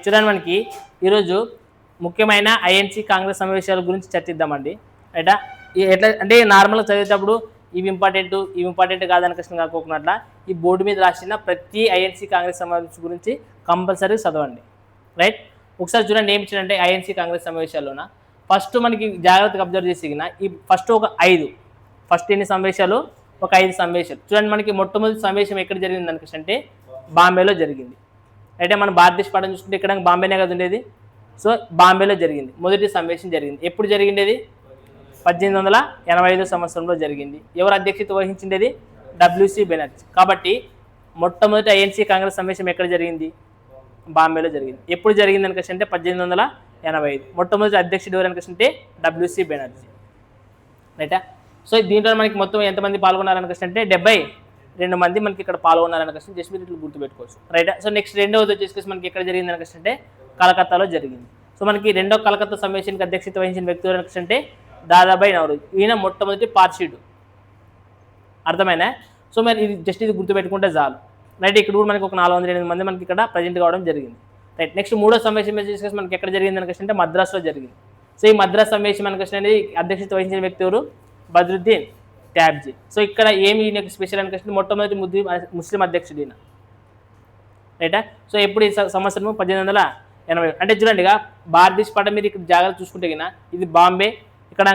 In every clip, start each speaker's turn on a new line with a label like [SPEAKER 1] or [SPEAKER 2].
[SPEAKER 1] చూడండి, మనకి ఈరోజు ముఖ్యమైన ఐఎన్సీ కాంగ్రెస్ సమావేశాల గురించి చర్చిద్దామండి. రైటా? ఎట్లా అంటే నార్మల్గా చదివేటప్పుడు ఇవి ఇంపార్టెంట్ కాదని కష్టం కాకోకున్నట్ల ఈ బోర్డు మీద రాసిన ప్రతి ఐఎన్సీ కాంగ్రెస్ సమావేశం గురించి కంపల్సరీ చదవండి. రైట్? ఒకసారి చూడండి ఏమి ఇచ్చారంటే ఐఎన్సీ కాంగ్రెస్ సమావేశాల్లోన ఫస్ట్ మనకి జాగ్రత్తగా అబ్జర్వ్ చేసిన ఈ ఫస్ట్ ఎన్ని సమావేశాలు? ఒక 5 సమావేశాలు. చూడండి, మనకి మొట్టమొదటి సమావేశం ఎక్కడ జరిగింది అనుకుంటే బాంబేలో జరిగింది. అయితే మన భారతదేశ పటం చూసుకుంటే ఇక్కడ బాంబేనే కదా ఉండేది. సో బాంబేలో జరిగింది మొదటి సమావేశం జరిగింది. ఎప్పుడు జరిగిండేది? 1885 సంవత్సరంలో జరిగింది. ఎవరు అధ్యక్షత వహించిండేది? WC బెనర్జీ. కాబట్టి మొట్టమొదటి ఐఎన్సీ కాంగ్రెస్ సమావేశం ఎక్కడ జరిగింది? బాంబేలో జరిగింది. ఎప్పుడు జరిగింది అనుకుంటే 1885. మొట్టమొదటి అధ్యక్షుడు ఎవరు అనుకుంటే WC బెనర్జీ. రైటా? సో దీంట్లో మనకి మొత్తం ఎంతమంది పాల్గొన్నారనుకుంటే 72 మంది మనకి ఇక్కడ పాల్గొన్నారనుకుంటే జస్ట్ మీరు ఇట్లా గుర్తుపెట్టుకోవచ్చు. రైటా? సో నెక్స్ట్ రెండవది వచ్చేసి మనకి ఎక్కడ జరిగింది అనుకుంటే కలకత్తాలో జరిగింది. సో మనకి రెండో కలకత్తా సమావేశానికి అధ్యక్షత వహించిన వ్యక్తి ఎవరు అనుకుంటే దాదాబాయి నౌరోజీ. ఈయన మొట్టమొదటి పార్షీడు. అర్థమైనా? సో మరి ఇది గుర్తుపెట్టుకుంటే చాలు. రైట్? ఇక్కడ కూడా మనకి ఒక 408 మంది మనకి ఇక్కడ ప్రజెంట్ కావడం జరిగింది. రైట్? నెక్స్ట్ మూడో సమావేశం వచ్చేసి మనకి ఎక్కడ జరిగింది అనుకుంటే మద్రాసులో జరిగింది. సో ఈ మద్రాసు సమావేశం అనుకుంటే అధ్యక్షత వహించిన వ్యక్తి ఎవరు? బద్రుద్దీన్ ట్యాబ్జీ. సో ఇక్కడ ఏమి ఈయనకు స్పెషల్ అనుకుంటే మొట్టమొదటి ముస్లిం అధ్యక్షుడు ఈయన. రైటా? సో ఎప్పుడు ఈ సంవత్సరం 1880. అంటే చూడండి, భారతదేశ పటం మీరు ఇక్కడ జాగ్రత్త చూసుకుంటే గిన ఇది బాంబే, ఇక్కడ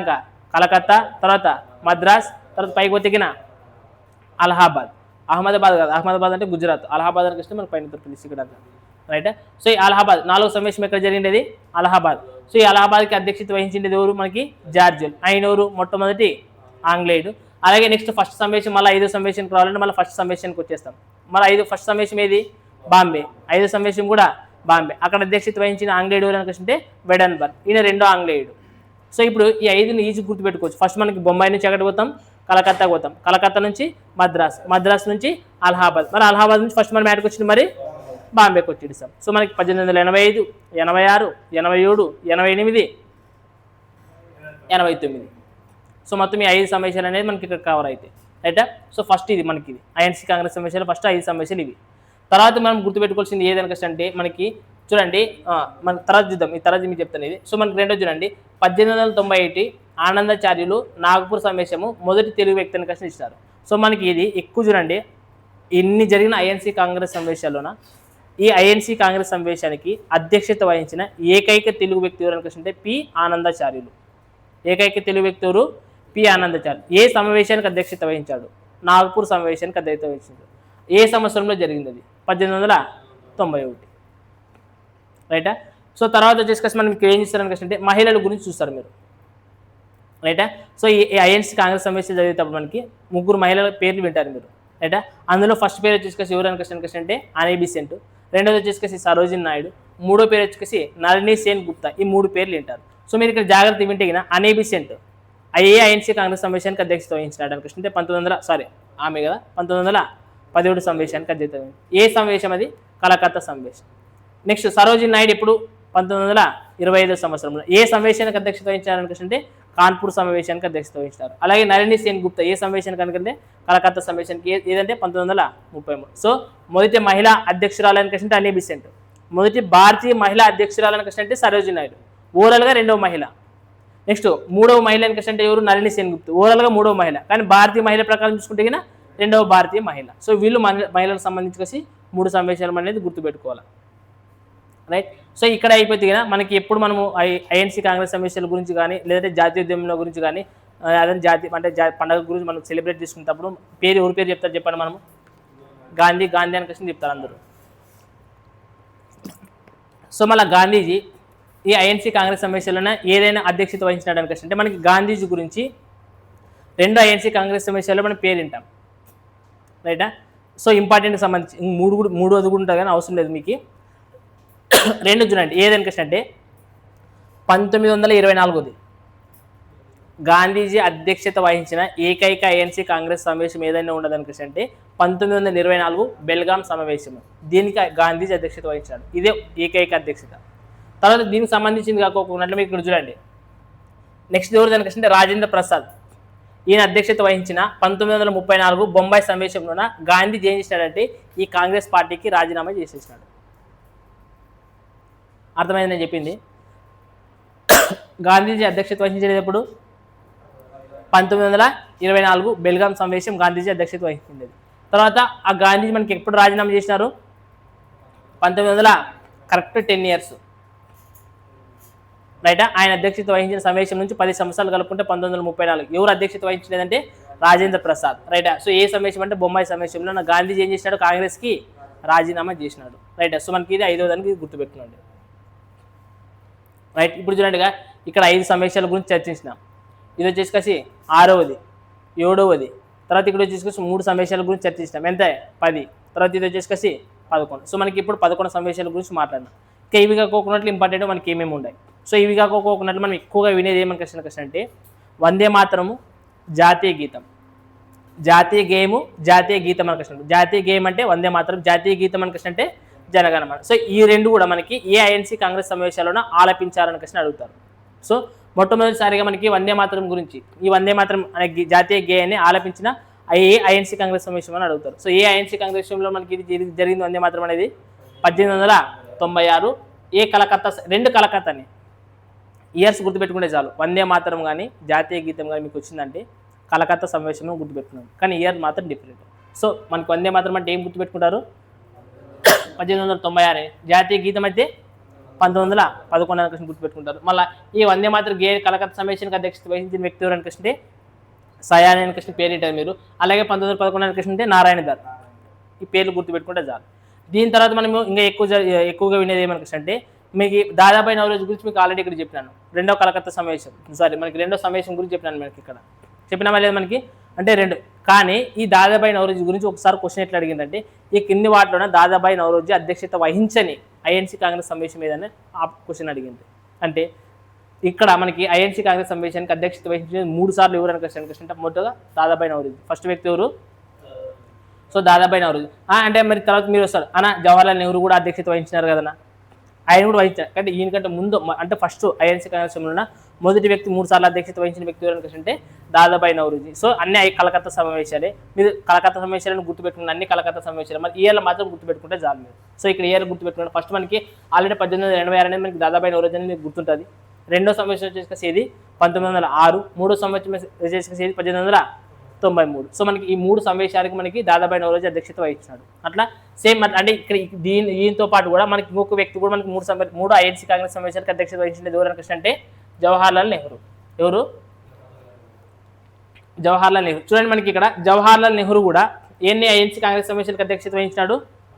[SPEAKER 1] కలకత్తా, తర్వాత మద్రాస్, తర్వాత పైకి పోతే అలహాబాద్. అహ్మదాబాద్ కాదు, అహ్మదాబాద్ అంటే గుజరాత్. అలహాబాద్ అనుకుంటే మనకు పైన దొరుకుతుంది ఇక్కడ. రైట్? సో ఈ అలహాబాద్ 4వ సమావేశం ఎక్కడ జరిగింది? అలహాబాద్. సో ఈ అలహాబాద్కి అధ్యక్షత వహించింది ఎవరు? మనకి జార్జియల్. ఆయన ఎవరు? మొట్టమొదటి ఆంగ్లేయుడు. అలాగే నెక్స్ట్ ఫస్ట్ సమావేశం మళ్ళీ 5వ సమావేశానికి రావాలంటే మళ్ళీ ఫస్ట్ సమావేశానికి వచ్చేస్తాం. మళ్ళీ ఫస్ట్ సమావేశం ఏది? బాంబే. 5వ సమావేశం కూడా బాంబే. అక్కడ అధ్యక్షత వహించిన ఆంగ్లేయుడు ఎవరు అనుకుంటే వెడన్బర్గ్. ఈయన రెండో ఆంగ్లేయుడు. సో ఇప్పుడు ఈ 5ని ఈజీ గుర్తుపెట్టుకోవచ్చు. ఫస్ట్ మనకి బొంబాయి నుంచి ఎక్కడికి పోతాం? కలకత్తాకు పోతాం. కలకత్తా నుంచి మద్రాస్ నుంచి అలహాబాద్. మరి అలహాబాద్ నుంచి ఫస్ట్ మనం మ్యాట్కి వచ్చింది మరి బాంబేకి వచ్చేసాం. సో మనకి 1885, 86, 87, 88, 89. సో మొత్తం ఈ 5 సమావేశాలు అనేది మనకి ఇక్కడ కవర్ అవుతాయి. రైటా? సో ఫస్ట్ ఇది మనకి ఐఎన్సీ కాంగ్రెస్ సమావేశాలు ఫస్ట్ 5 సమావేశాలు ఇవి. తర్వాత మనం గుర్తుపెట్టుకోవాల్సింది ఏదనుకంటే మనకి చూడండి, మన తర్వాత చూద్దాం. ఈ తర్వాత మీకు చెప్తాను ఇది. సో మనకి రెండో చూడండి, 1891 ఆనందాచార్యులు నాగపూర్ సమావేశము మొదటి తెలుగు వ్యక్తి అని ఇస్తారు. సో మనకి ఇది ఎక్కువ చూడండి, ఇన్ని జరిగిన ఐఎన్సీ కాంగ్రెస్ సమావేశాల్లోన ఈ ఐఎన్సీ కాంగ్రెస్ సమావేశానికి అధ్యక్షత వహించిన ఏకైక తెలుగు వ్యక్తి ఎవరు అనుకుంటే పి ఆనందాచార్యులు. ఏకైక తెలుగు వ్యక్తి ఎవరు? పి ఆనందాచార్యులు. ఏ సమావేశానికి అధ్యక్షత వహించాడు? నాగపూర్ సమావేశానికి అధ్యక్షత వహించాడు. ఏ సంవత్సరంలో జరిగింది? అది 1891. రైటా? సో తర్వాత వచ్చేసి మనం ఇక్కడ ఏం చేస్తారనుకుంటే మహిళల గురించి చూస్తారు మీరు. రైటా? సో ఈ ఐఎన్సీ కాంగ్రెస్ సమావేశం జరిగేటప్పుడు మనకి 3 మహిళల పేర్లు వింటారు మీరు. రైటా? అందులో ఫస్ట్ పేరు వచ్చేసి ఎవరు అనుకుంటే అనీ బెసెంట్. రెండోది వచ్చేసి సరోజిని నాయుడు. మూడో పేరు వచ్చేసి నళిని సేన్ గుప్తా. ఈ 3 పేర్లు వింటారు. సో మీరు ఇక్కడ జాగ్రత్త వింటే అనీ బెసెంట్ ఐఎన్సీ కాంగ్రెస్ సమావేశానికి అధ్యక్షత వహించినాడు అనుకుంటే 1917 సమావేశానికి అధ్యక్షత వహించింది. ఏ సమావేశం అది? కలకత్తా సమావేశం. నెక్స్ట్ సరోజిని నాయుడు ఎప్పుడు? 1925 సంవత్సరంలో. ఏ సమావేశానికి అధ్యక్షత వహించారు అనుకుంటే కాన్పూర్ సమావేశానికి అధ్యక్షత వహించారు. అలాగే నళిని సేన్ గుప్తా ఏ సమావేశానికి అనుకుంటే కలకత్తా సమావేశానికి. ఏదంటే 1933. సో మొదటి మహిళా అధ్యక్షురాలు అనుకుంటే అనీ బెసెంట్. మొదటి భారతీయ మహిళా అధ్యక్షురాలు అనుకుంటే సరోజిని నాయుడు, ఓవరాల్గా 2వ మహిళ. నెక్స్ట్ 3వ మహిళ అనుకుంటే ఎవరు? నళిని సేన్ గుప్తా, ఓవరాల్గా 3వ మహిళ. కానీ భారతీయ మహిళ ప్రకారం చూసుకుంటే 2వ భారతీయ మహిళ. సో వీళ్ళు మహిళలకు సంబంధించి 3 సమావేశాలు అనేది గుర్తుపెట్టుకోవాలి. రైట్? సో ఇక్కడ అయిపోతే మనకి ఎప్పుడు మనము ఐఎన్సీ కాంగ్రెస్ సమావేశాల గురించి కానీ లేదంటే జాతీయోద్యమంలో గురించి కానీ అదే పండుగ గురించి మనం సెలబ్రేట్ చేసుకునేటప్పుడు ఎవరి పేరు చెప్తారు చెప్పండి? మనము గాంధీ అని చెప్తారు అందరూ. సో మళ్ళీ గాంధీజీ ఈ ఐఎన్సీ కాంగ్రెస్ సమావేశాలను ఏదైనా అధ్యక్షత వహించినాడు అనుకుంటే మనకి గాంధీజీ గురించి 2 ఐఎన్సీ కాంగ్రెస్ సమావేశాల్లో మనం పేరు వింటాం. రైటా? సో ఇంపార్టెంట్కి సంబంధించి 3 అది కూడా ఉంటుంది కానీ అవసరం లేదు మీకు. 2 చూడండి ఏదనుకంటే 1924 గాంధీజీ అధ్యక్షత వహించిన ఏకైక ఐఎన్సీ కాంగ్రెస్ సమావేశం ఏదైనా ఉండదనుకుంటే 1924 బెల్గాం సమావేశము. దీనికి గాంధీజీ అధ్యక్షత వహించాడు. ఇదే ఏకైక అధ్యక్షత. తర్వాత దీనికి సంబంధించింది కాకుండా మీకు ఇక్కడ చూడండి, నెక్స్ట్ ఎవరు అనుకుంటే రాజేంద్ర ప్రసాద్. ఈయన అధ్యక్షత వహించిన 1934 బొంబాయి సమావేశంలోన గాంధీ ఏం చేసినాడంటే ఈ కాంగ్రెస్ పార్టీకి రాజీనామా చేసేసినాడు. అర్థమైంది నేను చెప్పింది. గాంధీజీ అధ్యక్షత వహించేది ఎప్పుడు? 1924 బెల్గాం సమావేశం గాంధీజీ అధ్యక్షత వహించింది. తర్వాత ఆ గాంధీజీ మనకి ఎప్పుడు రాజీనామా చేసినారు? 1900 కరెక్ట్ 10 ఇయర్స్ రైటా. ఆయన అధ్యక్షత వహించిన సమావేశం నుంచి 10 సంవత్సరాలు కలుపుకుంటే 1934. ఎవరు అధ్యక్షత వహించలేదంటే రాజేంద్ర ప్రసాద్ రైటా. సో ఏ సమావేశం అంటే బొంబాయి సమావేశంలో నా గాంధీజీ ఏం చేసినాడు? కాంగ్రెస్కి రాజీనామా చేసినాడు రైటా. సో మనకి ఇది 5వ దానికి గుర్తుపెట్టుకోండి రైట్. ఇప్పుడు చూడండిగా ఇక్కడ 5 సమావేశాల గురించి చర్చించినాం. ఇది వచ్చేసి 6వది 7వది. తర్వాత ఇక్కడ వచ్చేసి 3 సమావేశాల గురించి చర్చించినాం. ఎంత? 10. తర్వాత ఇది వచ్చేసి 11. సో మనకి ఇప్పుడు 11 సమావేశాల గురించి మాట్లాడినాం. ఇంకా ఇవి కాకోకున్నట్లు ఇంపార్టెంట్ మనకి ఏమేమి ఉన్నాయి. సో ఇవి కాకోకున్నట్లు మనం ఎక్కువగా వినేది ఏమని కృష్ణ అంటే వందే మాతరము, జాతీయ గీతం, జాతీయ గేయము, జాతీయ గీతం అని కృష్ణ. జాతీయ గేయం అంటే వందే మాతరం, జాతీయ గీతం అని కృష్ణ అంటే జనగణమన. సో ఈ రెండు కూడా మనకి ఏ ఐఎన్సీ కాంగ్రెస్ సమావేశాల్లోనూ ఆలపించాలని కృష్ణ అడుగుతారు. సో మొట్టమొదటిసారిగా మనకి వందే మాతరం గురించి, ఈ వందే మాతరం అనే జాతీయ గేయాన్ని ఆలపించిన ఏ ఐఎన్సీ కాంగ్రెస్ సమావేశం అని అడుగుతారు. సో ఏ ఐఎన్సీ కాంగ్రెస్ లో మనకి ఇది జరిగింది వందే మాతరం అనేది 1896. ఏ కలకత్తా, 2 కలకత్తాని ఇయర్స్ గుర్తుపెట్టుకుంటే చాలు. వందే మాతరం కానీ జాతీయ గీతం కానీ మీకు వచ్చిందంటే కలకత్తా సమావేశంలో గుర్తుపెట్టుకున్నాం, కానీ ఇయర్ మాత్రం డిఫరెంట్. సో మనకి వందే మాతరం అంటే ఏం గుర్తుపెట్టుకుంటారు? 1896. జాతీయ గీతం అయితే 1911 గుర్తుపెట్టుకుంటారు. మళ్ళీ ఈ వందే మాతరం కలకత్తా సమావేశానికి అధ్యక్షత వహించిన వ్యక్తి ఎవరు అనిపిస్తే సయాని కృష్ణ పేరు ఏంటారు మీరు. అలాగే 1911 కృష్ణ అంటే నారాయణ దార్. ఈ పేర్లు గుర్తుపెట్టుకుంటే చాలు. దీని తర్వాత మనం ఇంకా ఎక్కువగా వినేది ఏమనిపిస్తే అంటే మీకు దాదాబాయి నవరోజు గురించి మీకు ఆల్రెడీ ఇక్కడ చెప్పినాను. 2వ కలకత్తా సమావేశం, మనకి 2వ సమావేశం గురించి చెప్పినాను మనకి ఇక్కడ. చెప్పినామా లేదు మనకి అంటే 2. కానీ ఈ దాదాబాయి నవరోజు గురించి ఒకసారి క్వశ్చన్ ఎట్లా అడిగిందంటే ఈ కింది వాటిలోనే దాదాబాయి నవరోజు అధ్యక్షత వహించని ఐఎన్సీ కాంగ్రెస్ సమావేశం ఏదైనా ఆ క్వశ్చన్ అడిగింది. అంటే ఇక్కడ మనకి ఐఎన్సీ కాంగ్రెస్ సమావేశానికి అధ్యక్షత వహించిన 3 సార్లు ఎవరు అంటే మొదటగా దాదాబాయి నవరోజు. ఫస్ట్ వ్యక్తి ఎవరు? సో దాదాబాయి నవరోజు. అంటే మరి తర్వాత మీరు వస్తారు జవహర్లాల్ నెహ్రూ కూడా అధ్యక్షత వహించినారు కదన్నా, ఆయన కూడా వహించారు. అంటే ఈయనకంటే ముందు అంటే ఫస్ట్ ఐఎన్సీ కాంగ్రెస్ ఉన్న మొదటి వ్యక్తి 3 సార్లు అధ్యక్షత వహించిన వ్యక్తి ఎవరు అంటే దాదాబాయి నవరోజీ. సో అన్ని కలకత్తా సమావేశాలే. మీరు కలకత్తా సమావేశాలను గుర్తుపెట్టుకున్న అన్ని కలకత్తా సమావేశాలు, మరి ఇయర్లు మాత్రం గుర్తుపెట్టుకుంటే చాలు మీరు. సో ఇక్కడ ఇయర్ గుర్తుపెట్టుకున్నాను. ఫస్ట్ మనకి ఆల్రెడీ 1886 అనేది మనకి దాదాబాయి నవరోజీ అనేది మీకు గుర్తుంటుంది. 2వ సమావేశం వచ్చేసి ఇది 1906. 3వ సమావేశం వచ్చేసి 1893. సో మనకి ఈ 3 సమావేశాలకు మనకి దాదాబాయి నవరోజీ అధ్యక్షత వహించినాడు. అట్లా సేమ్ అంటే ఇక్కడ దీంతో పాటు కూడా మనకి ఇంకొక వ్యక్తి కూడా మనకి 3 ఐఎన్సీ కాంగ్రెస్ సమావేశాలకు అధ్యక్షత వహించినది ఎవరు అంటే జవహర్లాల్ నెహ్రూ. ఎవరు? జవహర్లాల్ నెహ్రూ. చూడండి మనకి ఇక్కడ జవహర్లాల్ నెహ్రూ కూడా ఎన్ని ఐఎన్సీ కాంగ్రెస్ సమావేశాలకు అధ్యక్షత వహించినాడు?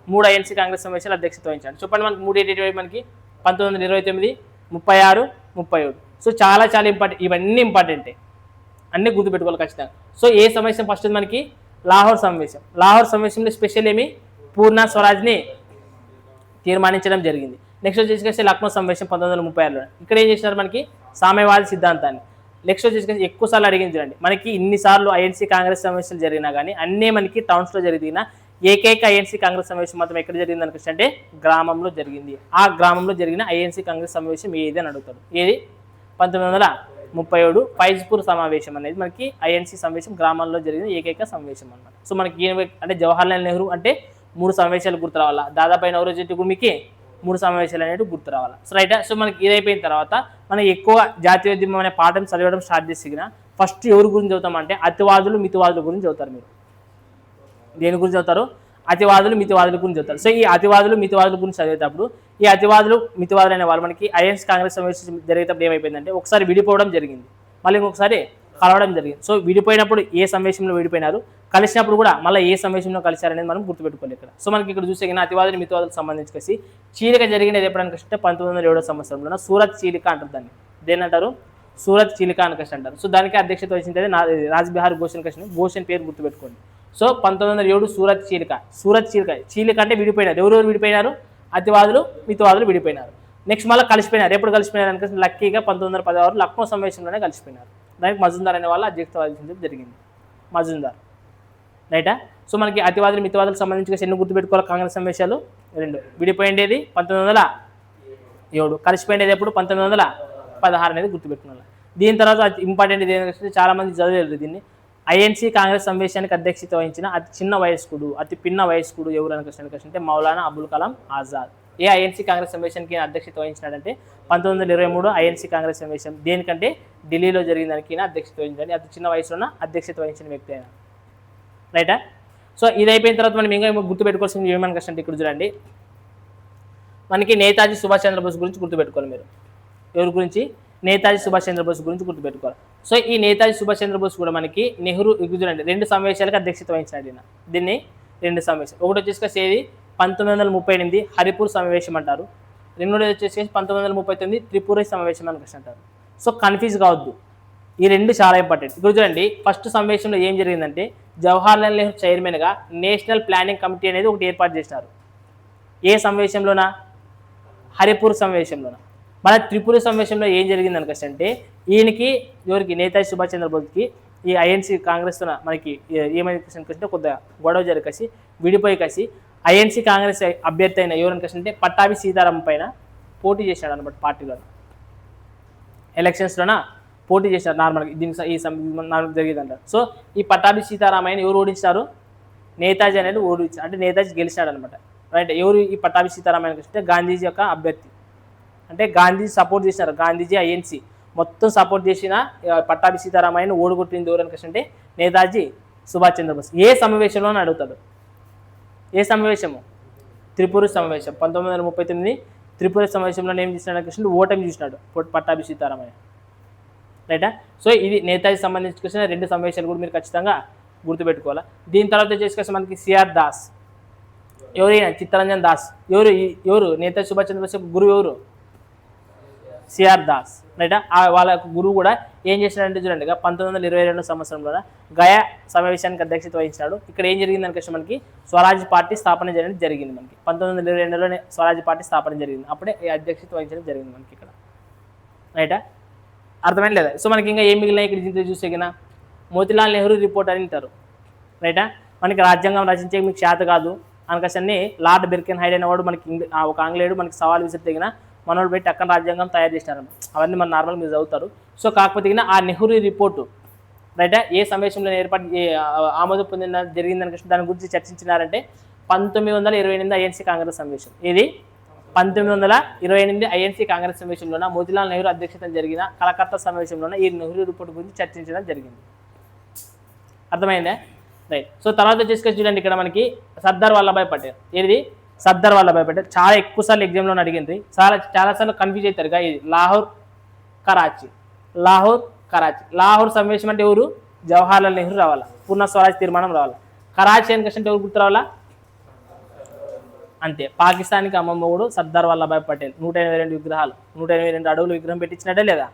[SPEAKER 1] 3 ఐఎన్సీ కాంగ్రెస్ సమావేశాలు అధ్యక్షత వహించాడు. చెప్పండి మనకి 3 ఏంటి మనకి 1929, 36, 37. సో చాలా ఇంపార్టెంట్, ఇవన్నీ ఇంపార్టెంటే, అన్నీ గుర్తుపెట్టుకోవాలి ఖచ్చితంగా. సో ఏ సమావేశం ఫస్ట్ మనకి? లాహోర్ సమావేశం. లాహోర్ సమావేశంలో స్పెషల్ ఏమి? పూర్ణ స్వరాజ్ని తీర్మానించడం జరిగింది. నెక్స్ట్ వచ్చేసి లక్నో సమావేశం 1936లో. ఇక్కడ ఏం చేసినారు? మనకి సామ్యవాద సిద్ధాంతాన్ని. నెక్స్ట్ వచ్చేసి ఎక్కువ సార్లు అడిగింది చూడండి, మనకి ఇన్నిసార్లు ఐఎన్సీ కాంగ్రెస్ సమావేశాలు జరిగినా కానీ అన్నీ మనకి టౌన్స్లో జరిగిన ఏకైక ఐఎన్సీ కాంగ్రెస్ సమావేశం మాత్రం ఎక్కడ జరిగింది అంటే గ్రామంలో జరిగింది. ఆ గ్రామంలో జరిగిన ఐఎన్సీ కాంగ్రెస్ సమావేశం ఏది అని అడుగుతాడు. ఏది? 1937 ఫైజ్పూర్ సమావేశం అనేది మనకి ఐఎన్సీ సమావేశం గ్రామాల్లో జరిగిన ఏకైక సమావేశం అన్నమాట. సో మనకి అంటే జవహర్లాల్ నెహ్రూ అంటే 3 సమావేశాలు గుర్తు రావాలా, దాదాబాయి నవరోజీ కూడా మీకు 3 సమావేశాలు అనేవి గుర్తు రావాలా. So right. సో మనకి ఇదైపోయిన తర్వాత మనం ఎక్కువ జాతీయోద్యమం అనే పాఠం చదవడం స్టార్ట్ చేసినా ఫస్ట్ ఎవరి గురించి చదువుతామంటే అతివాదులు మితివాదుల గురించి చదువుతారు. మీరు దేని గురించి చదువుతారు? అతివాదులు మితివాదుల గురించి చదువుతారు. సో ఈ అతివాదులు మితివాదుల గురించి చదివేటప్పుడు ఈ అతివాదులు మితివాదులు అనే వాళ్ళు మనకి ఐఎన్సీ కాంగ్రెస్ సమావేశం జరిగేటప్పుడు ఏమైపోయిందంటే ఒకసారి విడిపోవడం జరిగింది, మళ్ళీ ఇంకొకసారి కలవడం జరిగింది. సో విడిపోయినప్పుడు ఏ సమావేశంలో విడిపోయినారు, కలిసినప్పుడు కూడా మళ్ళీ ఏ సమావేశంలో కలిశారనేది మనం గుర్తుపెట్టుకోవాలి ఇక్కడ. సో మనకి ఇక్కడ చూసే అతివాదులు మితివాదులకు సంబంధించి చీలిక జరిగినది ఎప్పుడైనా అంటే 1907వ సంవత్సరంలో సూరత్ చీలిక అంటారు. దాన్ని దేని అంటారు? సూరత్ చీలిక అని అంటారు. సో దానికి అధ్యక్షత వహించేది రాజ్బిహారీ ఘోష్ పేరు గుర్తుపెట్టుకోండి. సో 1907 సూరత్ చీలిక. చీలిక అంటే విడిపోయినారు. ఎవరెవరు విడిపోయినారు? అతివాదులు మితివాదులు విడిపోయినారు. నెక్స్ట్ మళ్ళీ కలిసిపోయినారు. ఎప్పుడు కలిసిపోయినారు అంటే లక్కీగా 1916 లక్నో సమావేశంలోనే కలిసిపోయినారు. దానికి మజుందార్ అనే వాళ్ళు అధ్యక్షత వహించడం జరిగింది. మజుందార్ రైటా. సో మనకి అతివాదులు మితివాదులకు సంబంధించి ఎన్ని గుర్తుపెట్టుకోవాలి? కాంగ్రెస్ సమావేశాలు 2. విడిపోయిండేది 1907, కలిసిపోయిండేది ఎప్పుడు? 1916 అనేది గుర్తుపెట్టుకోవాలి. దీని తర్వాత ఇంపార్టెంట్ ఏంటంటే చాలా మంది చదివేది దీన్ని. ఐఎన్సీ కాంగ్రెస్ సమావేశానికి అధ్యక్షత వహించిన అతి చిన్న వయస్కుడు, అతి పిన్న వయస్కుడు ఎవరు అంటే మౌలానా అబుల్ కలాం ఆజాద్. ఏ ఐఎన్సీ కాంగ్రెస్ సమావేశానికి అధ్యక్షత వహించినాడంటే 1923 ఐఎన్సీ కాంగ్రెస్ సమావేశం. దేనికంటే ఢిల్లీలో జరిగిన దానికి అధ్యక్షత వహించాడు. అతి చిన్న వయసులోనే అధ్యక్షత వహించిన వ్యక్తి అయినా. రైటా? సో ఇది అయిపోయిన తర్వాత మనం ఇంకా గుర్తుపెట్టుకోవాల్సింది ఏమనుకోవచ్చు అంటే ఇక్కడ చూడండి, మనకి నేతాజీ సుభాష్ చంద్రబోస్ గురించి గుర్తుపెట్టుకోవాలి మీరు. ఎవరి గురించి? నేతాజీ సుభాష్ చంద్రబోస్ గురించి గుర్తుపెట్టుకోవాలి. సో ఈ నేతాజీ సుభాష్ చంద్రబోస్ కూడా మనకి నెహ్రూ చూడండి 2 సమావేశాలకు అధ్యక్షత వహించినాడు ఈయన. దీన్ని 2 సమావేశాలు. ఒకటి వచ్చేసి ఏది 1938 హరిపూర్ సమావేశం అంటారు. రెండోది వచ్చేసి 1939 త్రిపుర సమావేశం అని అంటారు. సో కన్ఫ్యూజ్ కావద్దు, ఈ 2 చాలా ఇంపార్టెంట్. ఇప్పుడు చూడండి, ఫస్ట్ సమావేశంలో ఏం జరిగిందంటే జవహర్లాల్ నెహ్రూ చైర్మన్గా నేషనల్ ప్లానింగ్ కమిటీ అనేది ఒకటి ఏర్పాటు చేసినారు. ఏ సమావేశంలోనా? హరిపూర్ సమావేశంలోన. మన త్రిపుర సమావేశంలో ఏం జరిగింది అనుకోండి, ఈయనకి ఎవరికి? నేతాజీ సుభాష్ చంద్రబోస్కి ఈ ఐఎన్సీ కాంగ్రెస్తో మనకి ఏమైంది కొద్దిగా గొడవ జరిగేసి విడిపోయి కాసి ఐఎన్సీ కాంగ్రెస్ అభ్యర్థి అయిన ఎవరనుకోండి పట్టాభి సీతారాం పైన పోటీ చేశాడు అనమాట. పార్టీలో ఎలక్షన్స్లోన పోటీ చేశారు నార్మల్గా. దీనికి ఈ నార్మల్ జరిగిందంటారు. సో ఈ పట్టాభి సీతారామయ్యని ఎవరు ఓడించారు? నేతాజీ అనేది ఓడించారు. అంటే నేతాజీ గెలిచాడు అనమాట. రైట్? ఎవరు ఈ పట్టాభి సీతారామయ్య అంటే గాంధీజీ యొక్క అభ్యర్థి. అంటే గాంధీజీ సపోర్ట్ చేసినారు. గాంధీజీ ఐఎన్సీ మొత్తం సపోర్ట్ చేసిన పట్టాభి సీతారామయ్యని ఓడగొట్టింది ఎవరు అనుకుంటే నేతాజీ సుభాష్ చంద్రబోస్. ఏ సమావేశంలో అడుగుతాడు? ఏ సమావేశము? త్రిపుర సమావేశం. 1939 త్రిపుర సమావేశంలో ఏం చేసినాడు అనుకుంటే ఓటమి చూసినాడు పట్టాభి సీతారామయ్య. రైటా? సో ఇది నేతాజీ సంబంధించిన 2 సమావేశాలు కూడా మీరు ఖచ్చితంగా గుర్తుపెట్టుకోవాలి. దీని తర్వాత చేసుకొస్తే మనకి సిఆర్ దాస్. ఎవరైనా చిత్తరంజన్ దాస్. ఎవరు నేతాజీ సుభాష్ చంద్రబోస్ గురువు ఎవరు? సిఆర్ దాస్. రైటా? వాళ్ళ గురువు కూడా ఏం చేసినాడంటే చూడండి 1922 సంవత్సరంలో గయా సమావేశానికి అధ్యక్షత వహించాడు. ఇక్కడ ఏం జరిగింది అనుకోవచ్చు మనకి స్వరాజ్ పార్టీ స్థాపన జరిగింది. మనకి 1922లోనే స్వరాజ్ పార్టీ స్థాపన జరిగింది. అప్పుడే ఈ అధ్యక్షత వహించడం జరిగింది మనకి ఇక్కడ. రైటా? అర్థమైంది లేదా? సో మనకి ఇంకా ఏం మిగిలినాయి ఇక్కడ దీంతో చూస్తే కన్నా మోతీలాల్ నెహ్రూ రిపోర్ట్ అని అంటారు. రైటా? మనకి రాజ్యాంగం రచించే మీకు చేత కాదు అనకసన్ని లార్డ్ బెర్కెన్ హైడ్ అనేవాడు మనకి ఒక ఆంగ్లేయుడు మనకి సవాల్ విసిరి తగిన మనోడు పెట్టి అక్కడ రాజ్యాంగం తయారు చేసినారు. అవన్నీ మన నార్మల్ మీరు చదువుతారు. సో కాకపోతే ఆ నెహ్రూ రిపోర్టు రైటా ఏ సమావేశంలో ఆమోదం పొందిన జరిగిందనుకుంటే దాని గురించి చర్చించినారంటే 1928 ఐఎన్సీ కాంగ్రెస్ సమావేశం. ఇది 1928 ఐఎన్సీ కాంగ్రెస్ సమావేశంలోన మోతీలాల్ నెహ్రూ అధ్యక్షతన జరిగిన కలకత్తా సమావేశంలోన ఈ నెహ్రూ రిపోర్ట్ గురించి చర్చించడం జరిగింది. అర్థమైందా? రైట్. సో తర్వాత వచ్చేసి చూడండి ఇక్కడ మనకి సర్దార్ వల్లభాయ్ పటేల్. ఏది? సర్దార్ వల్లభాయ్ పటేల్. చాలా ఎక్కువసార్లు ఎగ్జామ్లో అడిగింది. చాలాసార్లు కన్ఫ్యూజ్ అవుతారు. ఇది లాహోర్ కరాచీ. లాహోర్ సమావేశం అంటే ఎవరు? జవహర్లాల్ నెహ్రూ రావాలా, పూర్ణ స్వరాజ్ తీర్మానం రావాలా. కరాచీ అని అంటే ఎవరు గుర్తు రావాలా? అంతే. పాకిస్తాన్కి అమ్మమ్మగుడు సర్దార్ వల్లభాయ్ పటేల్. 182 విగ్రహాలు, 182 అడుగులు విగ్రహం పెట్టించినట్టే లేదా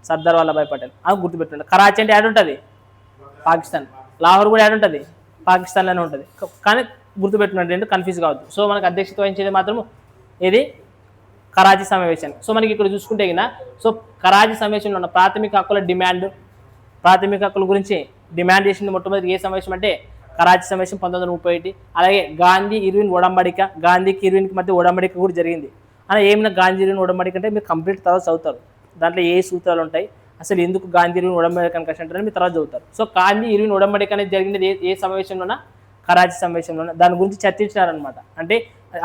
[SPEAKER 1] సర్దార్ వల్లభాయ్ పటేల్. అది గుర్తుపెట్టండి. కరాచీ అంటే యాడ్ ఉంటుంది పాకిస్తాన్, లాహోర్ కూడా యాడ్ ఉంటుంది పాకిస్తాన్లోనే ఉంటుంది. కానీ గుర్తుపెట్టుకున్నట్టు కన్ఫ్యూజ్ కావద్దు. సో మనకు అధ్యక్షత వహించేది మాత్రం ఏది? కరాచీ సమావేశం. సో మనకి ఇక్కడ చూసుకుంటే కింద సో కరాచీ సమావేశంలో ఉన్న ప్రాథమిక హక్కుల గురించి డిమాండ్ చేసింది మొట్టమొదటి ఏ సమావేశం అంటే కరాచీ సమావేశం 1931. అలాగే గాంధీ ఇర్విన్ ఒడంబడిక, గాంధీకి ఇర్విన్కి మధ్య ఒడంబడిక కూడా జరిగింది. అలా ఏమైనా గాంధీ ఇర్విన్ ఒడంబడిక అంటే మీరు కంప్లీట్ తర్వాత చదువుతారు. దాంట్లో ఏ సూత్రాలు ఉంటాయి, అసలు ఎందుకు గాంధీ ఇర్విన్ ఒడంబడిక అని అంటారని మీరు తర్వాత చదువుతారు. సో గాంధీ ఇర్విన్ ఒడంబడిక అనేది జరిగింది ఏ సమావేశంలోనా? కరాచీ సమావేశంలోనే. దాని గురించి చర్చించినారనమాట. అంటే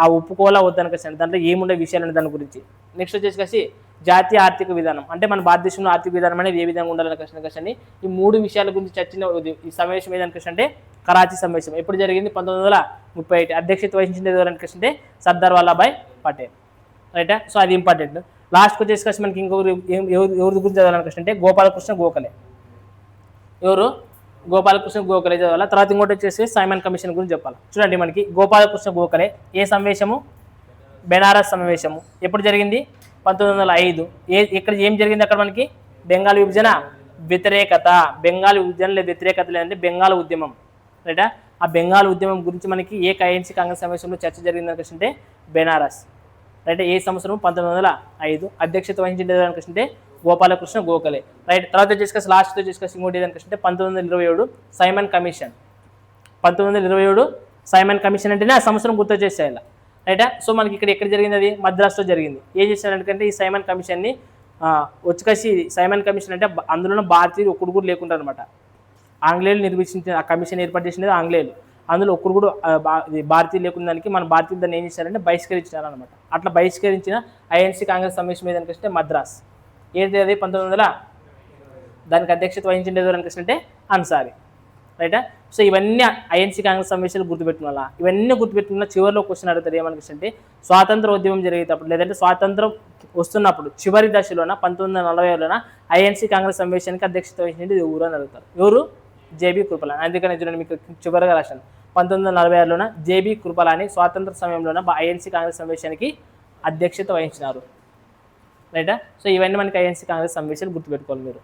[SPEAKER 1] ఆ ఒప్పుకోవాలా వద్దనకసండి దాంట్లో ఏముండే విషయాలు దాని గురించి. నెక్స్ట్ వచ్చేసి జాతీయ ఆర్థిక విధానం. అంటే మన భారతదేశంలో ఆర్థిక విధానం అనేది ఏ విధంగా ఉండాలనుకసండి ఈ 3 విషయాల గురించి చర్చించిన ఈ సమావేశం ఏదనుకసంటే కరాచీ సమావేశం. ఎప్పుడు జరిగింది? 1931. అధ్యక్షత వహించింది ఎవరనుకసంటే సర్దార్ వల్లభాయ్ పటేల్. రైటా? సో అది ఇంపార్టెంట్. లాస్ట్కి వచ్చేసి మనకి ఇంకొకరు ఎవరి గురించి చదవాలనుకసంటే గోపాలకృష్ణ గోఖలే. ఎవరు? గోపాలకృష్ణ గోఖలే చదవాలి. తర్వాత ఇంకోటి వచ్చేసి సైమన్ కమిషన్ గురించి చెప్పాలి. చూడండి మనకి గోపాలకృష్ణ గోఖలే ఏ సమావేశము? బెనారస్ సమావేశము. ఎప్పుడు జరిగింది? 1905. ఇక్కడ ఏం జరిగింది? అక్కడ మనకి బెంగాల్ విభజన వ్యతిరేకత. బెంగాల్ విభజన వ్యతిరేకత లేదంటే బెంగాల్ ఉద్యమం. రైటా? ఆ బెంగాల్ ఉద్యమం గురించి మనకి ఏ ఐఎన్సీ కాంగ్రెస్ సమావేశంలో చర్చ జరిగింది అనుకుంటే బెనారస్. రైట్? ఏ సంవత్సరం? 1905. అధ్యక్షత వహించింది అనుకుంటే గోపాలకృష్ణ గోఖలే. రైట్. తర్వాత వచ్చేసి లాస్ట్తో వచ్చేసి ఇంకోటి ఏదనుకుంటే 1927 సైమన్ కమిషన్. 1927 సైమన్ కమిషన్ అంటేనే ఆ సంవత్సరం గుర్తు చేసేయాలి. రైటా? సో మనకి ఎక్కడ జరిగింది? అది మద్రాసులో జరిగింది. ఏం చేశారంటే ఈ సైమన్ కమిషన్ని వచ్చేసి సైమన్ కమిషన్ అంటే అందులో భారతీయులు ఒక్కడు కూడా లేకుండా అనమాట. ఆంగ్లేయులు నిర్మించిన ఆ కమిషన్ ఏర్పాటు చేసినది ఆంగ్లేయులు. అందులో ఒక్కరు కూడా భారతీయులు లేకున్న దానికి మన భారతీయులు దాన్ని ఏం చేశారంటే బహిష్కరించారనమాట. అట్లా బహిష్కరించిన ఐఎన్సీ కాంగ్రెస్ సమావేశం ఏదనిపిస్తే మద్రాస్. ఏది అది 1900 దానికి అధ్యక్షత వహించింది ఎవరనిపిస్తుంటే అన్సారీ. రైటా? సో ఇవన్నీ ఐఎన్సీ కాంగ్రెస్ సమావేశాలు గుర్తుపెట్టుకున్న ఇవన్నీ గుర్తుపెట్టుకున్న చివరిలో క్వశ్చన్ అడుగుతారు ఏమనిపిస్తుంటే స్వాతంత్ర ఉద్యమం జరిగేటప్పుడు లేదంటే స్వాతంత్రం వస్తున్నప్పుడు చివరి దశలోన 1940లోన ఐఎన్సీ కాంగ్రెస్ సమావేశానికి అధ్యక్షత వహించింది ఎవరు అని అడుగుతారు. ఎవరు? జేబీ కృపలాని. అందుకని చూడండి మీకు చివరిగా రాశాను 1946లోన జేబీ కృపలాని స్వాతంత్ర సమయంలోన ఐఎన్సీ కాంగ్రెస్ సమావేశానికి అధ్యక్షత వహించినారు. రైటా? సో ఇవన్నీ మనకి ఐఎన్సీ కాంగ్రెస్ సమావేశాలు గుర్తుపెట్టుకోవాలి మీరు.